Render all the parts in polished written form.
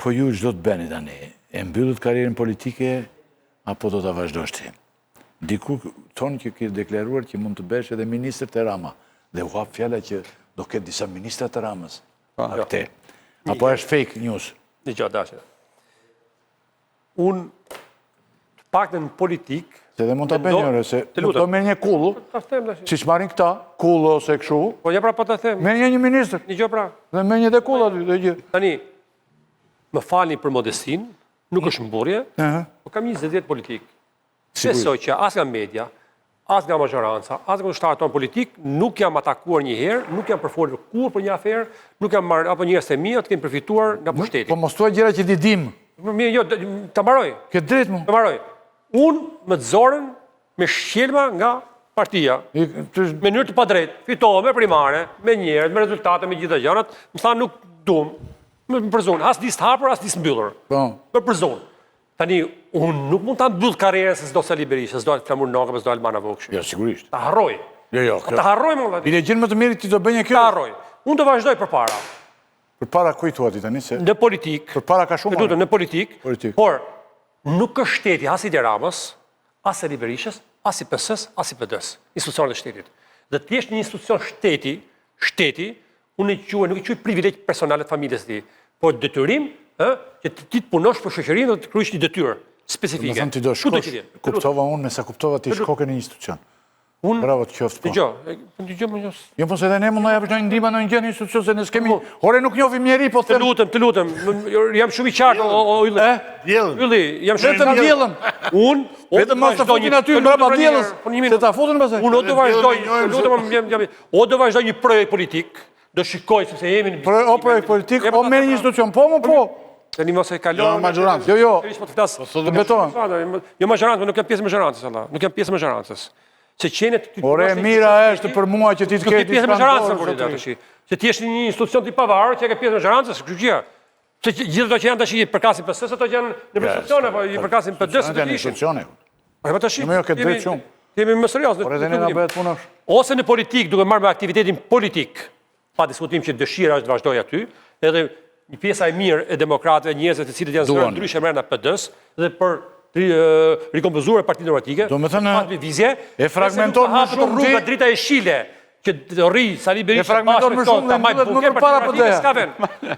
Po ju çdo të bëni tani, e mbyllët karrierën politike apo do ta vazhdosh ti? Diku thonë që ke deklaruar që mund të bësh edhe ministër të Rama dhe u hap fjala që do ketë disa ministra të Ramës. Akte. Apo është fake news? Dgjoj dashje. Unë të paktën në politikë se dhe mund të bëjnë se do me një kull, si që marin këta, kull ose këshu, po ja pra po të them. Me një ministër. Dgjoj pra. Dhe me një dhe kull aty dhe gjë. Tani, më falni për modestin, nuk është mburje, po kam 20 vjet politikë. Besoj që as nga media, as nga majoranca, as nga ushtarët tonë politik, nuk jam atakuar një herë, nuk jam përfolur kur për një aferë, nuk jam marrë apo njerëz të mi, të kemi përfituar nga pushteti. Po mos thua gjëra që di dim. Mirë, jo, ta mbaroj. Ke drejt mu. Ta mbaroj. Unë më të zorën me shqelma nga partia, me mënyrë të padrejtë, fitova me primare, me njerëz, me rezultate, me gjitha gjërat, më tha nuk dum, më përzon, as dis të hapur, as dis mbyllur. Më përzon. Tani, unë nuk mund ta mbyll karrierën se s'do Sali Berisha, s'do Flamur Noga, s'do Albana Vokshi. Jo, sigurisht. Ta harroj. Jo. Ta harroj më vëllai. Bile gjën më të mirë ti do bëj kjo. Ta harroj. Unë do vazhdoj përpara. Përpara kujt thua ti tani se? Në politikë. Përpara ka shumë. Në politikë. Por nuk është shteti as i Ramës, as i Berishës, as i PS-s, as i PD-s, institucionet e shtetit. Dhe ti je një institucion shteti, unë nuk e quaj privilegj personale të familjes së tij, por detyrim, që ti të punosh për shoqërinë dhe të kryesh një detyrë specifike. Do të thënë ti do shkosh. Kuptova unë me sa kuptova ti shkoke në një institucion. Bravo të qoftë. Dgjoj më jos. Jo po se edhe ne mund na japësh një ndihmë në një gjë në institucion se ne s'kemi. Ore nuk njohim njerëj po them. Të lutem. Jam shumë i qartë o Ylli. Ylli, jam shumë i qartë. Vetëm diellën. Unë vetëm mos ta futin aty brapa diellës. Se ta futën pastaj. Unë do vazhdoj, lutem, do vazhdoj një projekt politik. Do shikoj sepse jemi në projekt politik, o me një institucion, po. Tani mos e kaloj. Jo majorancë. Jo. Të betohem. Jo majorancë, nuk jam pjesë e majorancës, Allah. Nuk jam pjesë e majorancës. Se qenet ti. Ore mira është për mua që ti të ketë pjesë e majorancës por tash. Se ti je një institucion i pavarur që ka pjesë e majorancës, kështu gjë. Se gjithë ato që janë tash i përkasin PS-s, ato janë në institucione apo i përkasin PD-s të institucione. Po tash. Jo ke drejt shumë. Jemi më serioz. Por edhe ne na bëhet punosh. Ose në politik duke marrë me aktivitetin politik, pa diskutim që dëshira është të vazhdoj aty, edhe një pjesa e mirë e demokratëve, njerëzve të cilët janë zgjuar ndryshe brenda PD-s dhe për rikompozuar Partinë Demokratike. Do të thënë vizje e fragmenton më shumë rruga drita e Shile që të rri Sali Berisha. E fragmenton më shumë dhe më përpara PD-s.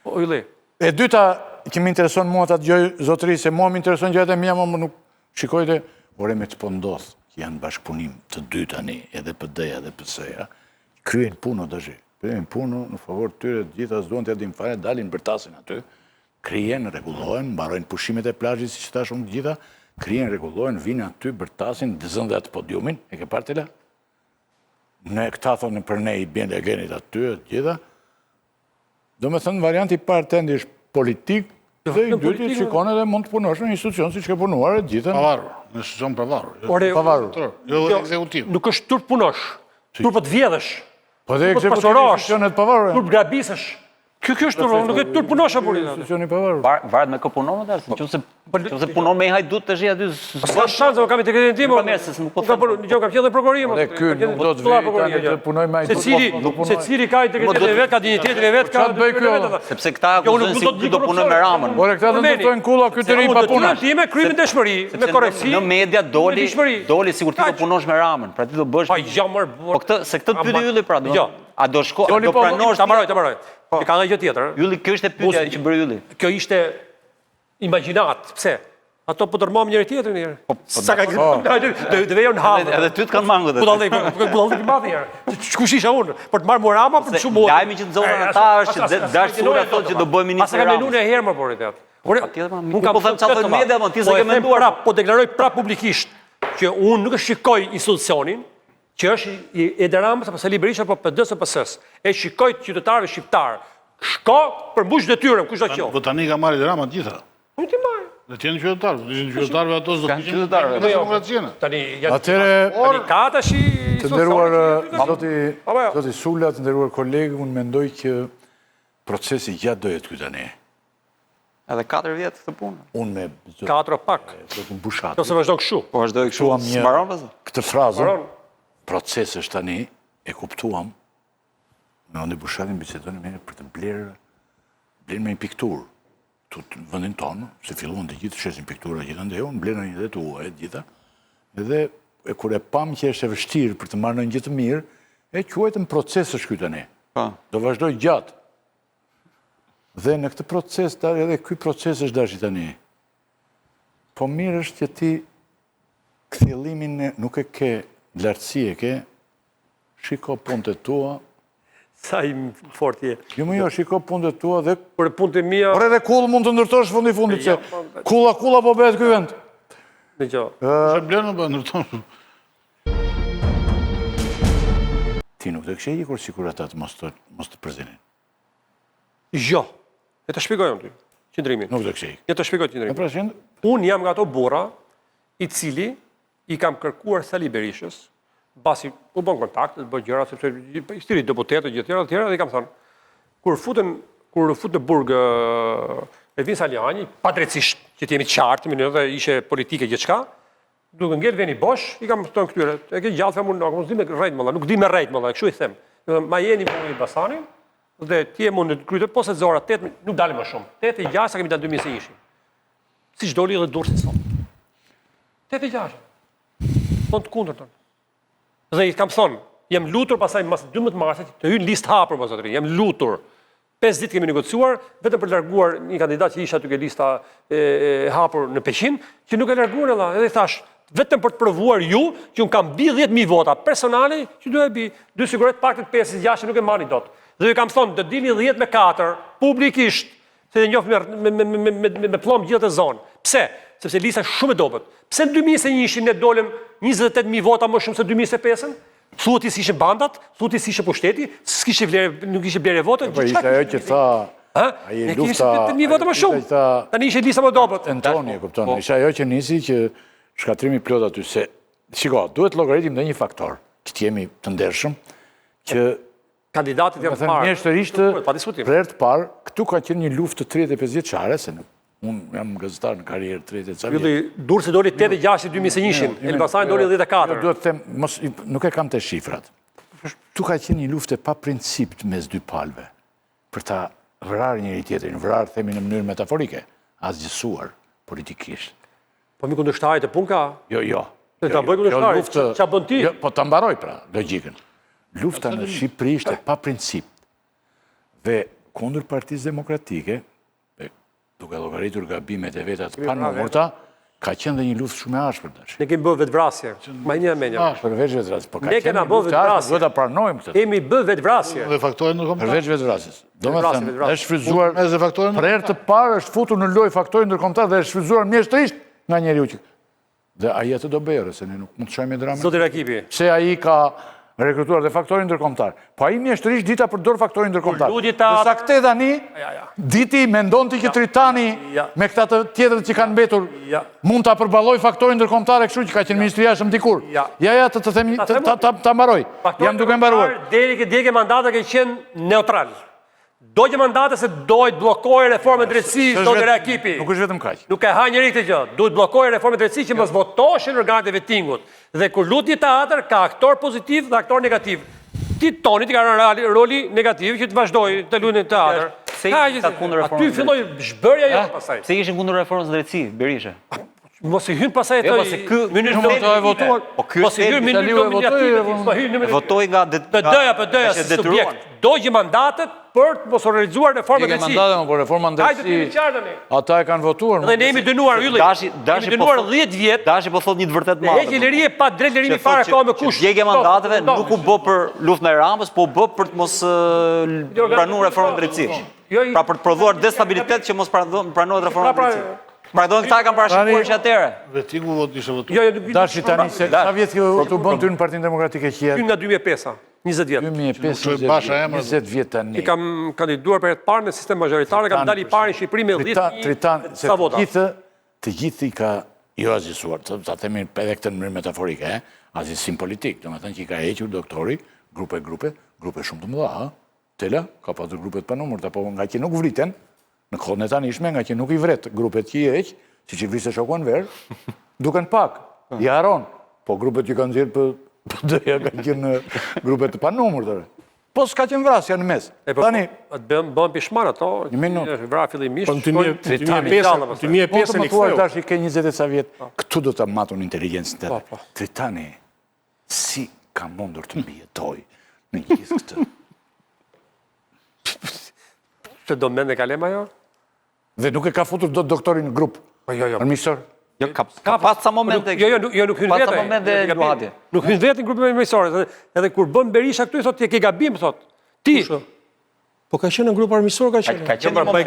O Ylli. E dyta që më intereson mua ta dëgjoj zotëri se mua më intereson gjërat e mia, më nuk shikoj të ore me ç'po ndodh që janë bashkëpunim të dy tani, edhe PD-ja dhe PS-ja. Kryen punë tash. Kryen punë në favor të tyre, të gjitha s'duan t'ia dim fare, dalin bërtasin aty. Krijen, rregullohen, mbarojnë pushimet e plazhit siç thashun të gjitha, krijen, rregullohen, vinë aty bërtasin, dëzën dhe atë podiumin, e ke parë tela? Ne këta thonë për ne i bjen legenit aty të gjitha. Do me thënë varianti i parë tendi është politik, dhe i dyti shikon edhe mund të punosh në institucion siç ke punuar e gjitha. Pavarur, në institucion pavarur. Pavarur. Jo ekzekutiv. Nuk është turp punosh, turp të vjedhësh. Po dhe ekzekutivi institucionet pavarur. Turp grabisësh. Kjo është turp, nuk e turp punosh apo institucioni pavarur. Varet me kë punon atë, nëse punon me hajdut tash aty. S'ka shanse, kam të kreditin tim. Kam qenë prokurim. Dhe ky nuk do të vijë tani të punoj me hajdut. Secili ka integritetin e vet, ka dinjitetin e vet, ka të bëj ky. Sepse këta akuzojnë si do punoj me Ramën. Ore këta do të thonë kulla ky të ri pa punë. Ti me kryen dëshmëri, me korrektësi. Në media doli sikur ti do punosh me Ramën, pra ti do bësh. Po jamër. Po këtë se këtë pyetje Ylli pra do. A do shko, do pranosh? Ta mbaroj. Ka një gjë tjetër. Ylli, kjo ishte pyetja që bëri Ylli. Kjo ishte imagjinat, pse? Ato po dërmojmë njëri tjetrin herë. Sa ka do vejën havë. Edhe ty të kanë mangur. Budallëk i madh herë. Kush isha unë? Për të marrë Murama për të shumë. Lajmi që nxorën ata është që dashura thotë që do bëj ministër. Asa kam menuar herë më por atë. Unë kam thënë çfarë thonë media, ti s'e ke menduar. Po deklaroj prap publikisht që unë nuk e shikoj institucionin që është Edi Ramës apo Sali Berisha apo PD-s apo PS-s. E shikoj qytetarëve shqiptar. Shko për mbush detyrën, kush do të qoftë. Po tani ka marrë Rama të gjitha. Nuk ti marr. Dhe të jenë qytetarë, ishin qytetarëve ato s'do kishin qytetarëve. Demokracinë. Tani atëre ka tash të nderuar zoti Sula, të nderuar kolegë, unë mendoj që procesi gjatë do jetë ky tani. Edhe 4 vjet këtë punë. Unë me 4 pak. Do të mbushat. Ose vazhdo kështu. Po vazhdoj kështu. Mbaron vëzë. Këtë frazë, proces është tani, e kuptuam, me onë Bushatin bisedoni me për të blerë me një pikturë. këtu në vendin tonë, se filluan të gjithë shesin piktura gjithë ndë unë, blenën një dhe të uaj, gjitha, edhe kur e pam që është e vështirë për të marrë në gjithë mirë, e quajtën proces është ky tani. Do vazhdoj gjatë. Dhe në këtë proces, edhe ky proces është dashi tani. Po mirë është që ti kthjellimin nuk e ke lartësi e ke, shiko punët e tua. Sa i fort je. Jo më jo, shiko punët e tua dhe... Për punët e mia... Por edhe kull mund të ndërtosh fundit, se kulla po bëhet ky vend. Në gjo. Shë blenë për ndërtonë. Ti nuk të kështë ikur sikur ata të mos të përzinin. Jo. E të shpikoj ty, qëndrimin. Nuk të kështë ikë. E të shpikoj qëndrimin. E Unë jam nga ato burra i cili i kam kërkuar Sali Berishës, basi u bën kontakt, të bëj gjëra, sepse i stiri deputetë, gjithë tjera, dhe i kam thënë, kur fut në burg Edvin Saljani, padrejtisht që t'jemi qartë, dhe ishe politike gjithë shka, duke ngel veni bosh, i kam thënë këtyre, e ke gjallë femur, nuk di me rejtë mëlla, nuk di me rejtë mëlla, kështu i them. Ma jeni më i Basanin, dhe ti e mund në kryte, po se zora 8, nuk dalim më shumë. 8-6 sa kemi dalë 2021. Si që doli edhe durë si sot. 8-6. Thonë të kundër tonë. Dhe i kam thonë, jem lutur pasaj mas 12 marsit, të hynë listë hapër, më zotëri, jem lutur. 5 ditë kemi negociuar, vetëm për të larguar një kandidat që isha aty ke lista hapur në Peqin, që nuk e larguar edhe, edhe i thash, vetëm për të provuar ju, që unë kam bi 10.000 vota personale, që du e bi, 2 siguret pak të 5-6 nuk e marri dot. Dhe ju kam thonë, të dini 10-4, publikisht, se dhe njofë me plomë gjithë të zonë. Pse? Sepse lista shumë e dobet. Pse në 2021 ne dolem 28.000 vota më shumë se 2005-ën? Thuhet si ishin bandat, thuhet si ishte pushteti, nuk ishte blerje votën. Po ishte ajo që tha, ne kishte 8.000 vota më shumë. Tani ishte lista më dobet. Antoni, e kupton, ishte ajo që nisi që shkatrimi plot aty se shiko, duhet llogaritim dhe një faktor, që t'jemi të ndershëm, që kandidatit janë të parë. Mjeshtërisht për herë të parë, këtu ka qenë një luftë të 35 vjeçare, se unë jam gazetar në karrierë 30 vjeç. Durrësi doli 8-6 2021, Elbasan doli 14. Duhet të them, nuk e kam të shifrat. Tu ka qenë një luftë pa princip mes dy palëve, për ta vrarë njëri tjetrin, vrarë themi në mënyrë metaforike, asgjësuar politikisht. Po mi kundërshtarit e pun ka? Jo. Ta bëj kundërshtarit, qa bën ti? Po ta mbaroj pra, logjikën. Lufta në Shqipëri ishte pa princip dhe kundër Partisë Demokratike, duke llogaritur gabimet e veta të panumërta, ka qenë dhe një luftë shumë e ashpër tash. Ne kemi bërë vetvrasje. Ma një menja. Përveç vetvrasjes, po ka Ne qenë kena një bërë luftë e ashpër, vetvrasje. duhet ta pranojmë këtë. Kemi bërë vetvrasje. Dhe faktorin ndërkombëtar. Përveç vetvrasjes. Domethënë, Vetvrasje. është shfrytzuar Mes dhe faktorin për herë të parë është futur në lojë faktori ndërkombëtar dhe është shfrytzuar mjeshtrisht nga njeriu që. Dhe ai atë do bëjë, se ne nuk mund të shojmë dramën. Zoti Rakipi. Pse ai ka rekrutuar dhe faktorin ndërkombëtar. Po ai mjeshtrisht dita përdor faktorin ndërkombëtar. Sa këtë tani, diti mendon ti që Tritani me këta të tjetër që kanë mbetur mund ta përballoj faktorin ndërkombëtar kështu që ka qenë ministri i jashtëm dikur. Ja të themi ta mbaroj. Jam duke mbaruar. Deri ke mandata ke qenë neutral. Dojë mandate se dojtë blokojë reformën drejtësisë, Zoti Rakipi. Nuk është vetëm kaq. Nuk e ha njëri këtë gjë. Duhet blokojë reformën drejtësisë që mos votoshin organet e vetingut. Dhe kur lut një teatër ka aktor pozitiv dhe aktor negativ. Ti Toni ti ka roli negativ që të vazhdoj të luajë në teatr. Aty filloi zhbërja jo pastaj. Se ishin kundër reformës së drejtësisë, Berisha. Mos i hyn pasaj ato. Mos i hyn ministri votoi nga PD-ja subjekt. Dojë mandatet për të mos realizuar reformën e drejtësisë. Mandatet, por reforma ndërsi. Ata e kanë votuar. Dhe ne jemi dënuar ylli. Jemi dënuar 10 vjet. Dashi po thot një të vërtet madhe. Heqje lirie pa drejt lirimi fare ka me kush. Djegja mandateve nuk u bë për luftën e Ramës, po u bë për të mos pranuar reformën drejtësisë. Pra për të prodhuar destabilitet që mos pranohet reforma drejtësisë. Pra do në këta kanë parashikuar që atëre. Vetigu vot ishte votuar. Dashi tani se sa vjet që bën ty në Partinë Demokratike qie? Nga 2005-a, 20 vjet. 20 vjet tani. I kam kandiduar për herë të parë në sistem majoritare, kam dalë i parë në Shqipëri me 10.000 sa vota. Të gjithë i ka jo azisuar, ta themi edhe këtë në mënyrë metaforike, azisim politik, domethënë që i ka hequr doktori, grupe shumë të mëdha, Tela ka pasur grupe të panumërta, po nga që nuk vriten, në kohën e tanishme, nga që nuk i vret grupet që i heq, si që i vriste shokon verë, duken pak, i haron, po grupet që kanë zirë për dëja kanë qenë grupet të panumër. Po s'ka qenë vrasja në mes. Tani, Atë bën pishman ato. Një minutë. Vra fillimisht. Po në 2005 po i të thuar ktheu. tash i ke 20 e ca vjet, këtu do ta matun inteligjencën tënde. Po. Tritani si ka mundur të mbijetoj në gjithë këtë? Se do mend e kalem ajo? Dhe nuk e ka futur dot doktorin në grup. Po jo. Armiqësor. Jo, ka pas sa momente. Jo, nuk hyn vetë. Pas sa momente luhatje. Nuk hyn vetë në grupin armiqësor. Edhe kur bën Berisha këtu i thotë ti ke gabim, thotë. Ti. Po ka qenë në grup armiqësor, ka qenë. Ka qenë Po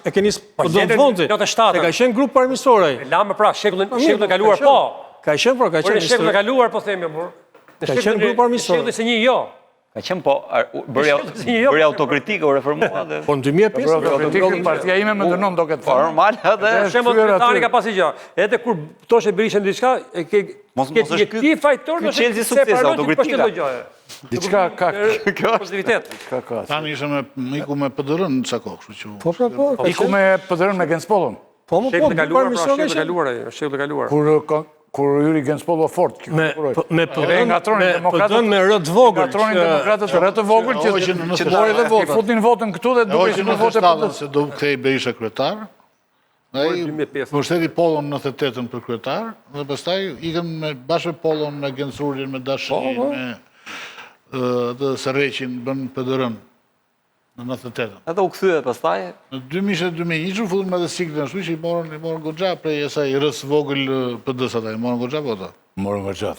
e keni po do të vonte. Se ka qenë grup armiqësor ai. Lamë pra shekullin e kaluar po. Ka qenë, por ka Por në qenë. shekullin e kaluar po themi por. Ka qenë grup armiqësor. Shekullin e 1 jo. Ka qenë po bëri autokritikë u reformua dhe Po në 2005 Kritikën partia ime më dënon do këtë formë. normal edhe Për shembull Tani ka pasi gjë. Edhe kur thoshe Berisha diçka e ke është ti fajtor ky qelzi sukses autokritika. Diçka ka Pozitivitet. ka. Tani ishe me iku me PDR-n në ca kohë, kështu që... Po. Iku me PDR-n me Genspollon. Po, Shekullin e kaluar, armiqësor ka shekullin e qenë. kaluar ai, shekullin e kaluar. Kur hyri Genspollo fort. Me ngatronin PD-n me rë të vogël. Ngatronin demokratët rë të vogël që mori dhe votë. Futin votën këtu dhe duke që në votë votë se do kthej Berisha kryetar. Ai 2005. mbështeti Pollon në 98-ën për kryetar dhe pastaj ikën me bashkë me Pollon, me Gensurin, me Dashni, me dhe Serreqin bën PDR-n në 98-ën. Edhe u kthye pastaj. Në 2000-2001 që futën me dhe siklin ashtu që i morën goxha prej asaj rës vogël PD-s ata, i morën goxha vota. Morën goxha,